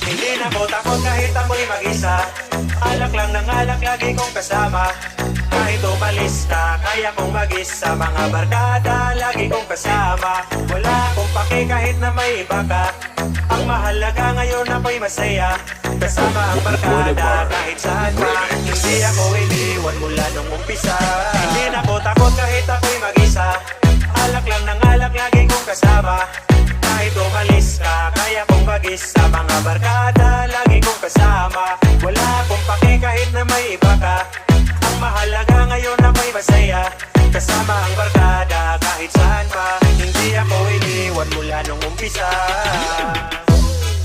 Hindi na ko takot kahit ako'y mag-isa. Alak lang ng alak, lagi kong kasama. Kahit umalis ka, kaya kong mag-isa. Mga barkada, lagi kong kasama. Wala akong pake kahit na may iba ka. Ang mahalaga ngayon ako'y masaya. Kasama ang barkada kahit saan pa. Hindi ako iniwan mula nung umpisa. Hindi na ko takot kahit ako'y mag-isa. Alak lang ng alak, lagi kong kasama. Kahit umalis ka, kaya kong mag-isa. Mga barkada, lagi kong kasama. Wala akong pake kahit na may iba ka. Ang mahalaga ngayon ako'y masaya. Kasama ang barkada kahit saan pa. Hindi ako iniwan mula nung umpisa.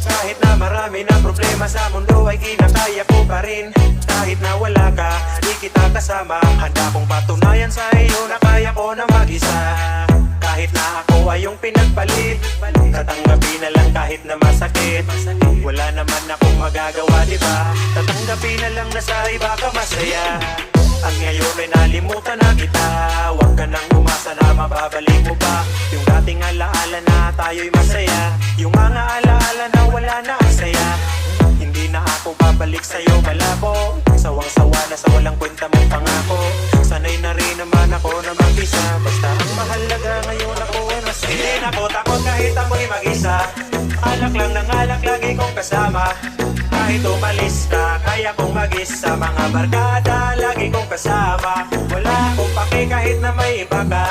Kahit na marami na problema sa mundo ay kinakaya ko pa rin. Kahit na wala ka, di kita kasama. Handa kong patunayan sa iyo na kaya ko na mag-isa. Kahit na ako ay yung pinagpalit, tatanggapin na lang kahit na masakit. Wala naman akong magagawa, diba? Tatanggapin na lang na sa iba ka masaya. At ngayon ay nalimutan na kita. Huwag ka nang umasa na mababalik mo pa yung dating alaala na tayo'y masaya. Yung mga alaala na wala na ang saya. Hindi na ako babalik sa'yo malabo. Sawang-sawa na sa walang kwenta mong pangako. Sanay na rin naman ako na mag-isa. Basta ang mahalaga ngayon ako ay masaya. Hindi na ko takot kahit ako'y mag-isa. Alak lang ng alak, lagi kong kasama. Kahit umalis ka, kaya kong mag-isa. Mga barkada, lagi kong kasama. Wala akong pake kahit na may iba ka.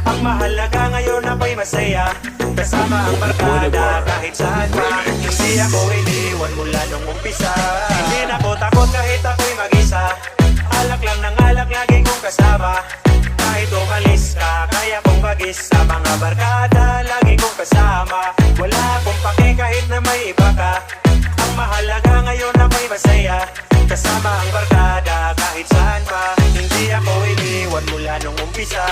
Ang mahalaga ngayon ako'y masaya. Kasama ang barkada kahit saan pa. Hindi ako iniwan mula nung umpisa. Hindi na ko takot kahit ako'y mag-isa. Alak lang ng alak, lagi kong kasama. Kahit umalis ka, kaya kong mag-isa. Mga barkada, lagi kong kasama. Wala akong pake kahit na may iba ka. Ang mahalaga ngayon ako'y masaya. Kasama ang barkada kahit saan pa. Hindi ako iniwan mula nung umpisa.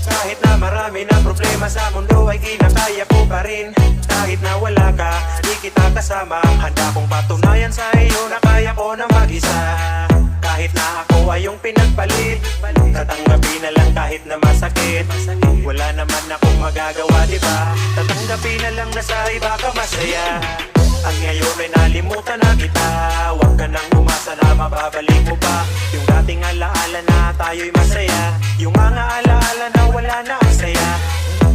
Kahit na marami na problema sa mundo ay kinakaya ko pa rin. Kahit na wala ka, di kita kasama. Handa kong patunayan sa iyo na kaya ko na mag-isa. Kahit na ako ay yung pinagpalit, tatanggapin na lang kahit na masakit. Wala naman akong magagawa, diba? Tatanggapin na lang na sa iba ka masaya. Ang ngayon ay nalimutan na kita. Huwag ka nang umasa na mababalik mo pa yung dating alaala na tayo'y masaya. Yung mga alaala na wala na ang saya.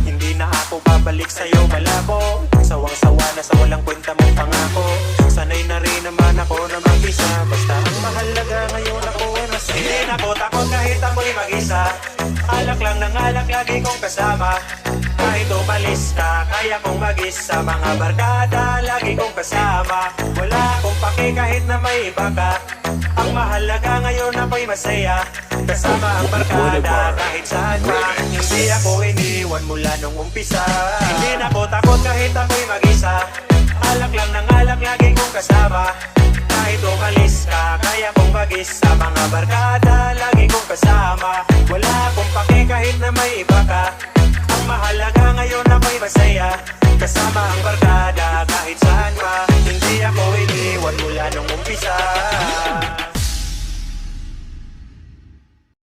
Hindi na ako babalik sa'yo malabo. Sawang-sawa na sa walang kwenta mong pangako. Sanay na rin naman ako na mag-isa. Basta ang mahalaga ngayon ako ay masaya. Hindi na ko takot kahit ako'y mag-isa. Alak lang ng alak, lagi kong kasama. Kahit umalis ka, kaya kong mag-isa. Mga barkada, lagi kong kasama. Wala akong pake kahit na may iba ka. Ang mahalaga ngayon ako'y masaya. Kasama ang barkada kahit saan pa. Hindi ako iniwan mula nung umpisa. Hindi na ko takot kahit ako'y mag-isa. Alak lang ng alak, lagi kong kasama. Kahit umalis ka, kaya kong mag-isa. Mga barkada, lagi kong kasama. Wala akong pake kahit na may iba ka. Ang mahalaga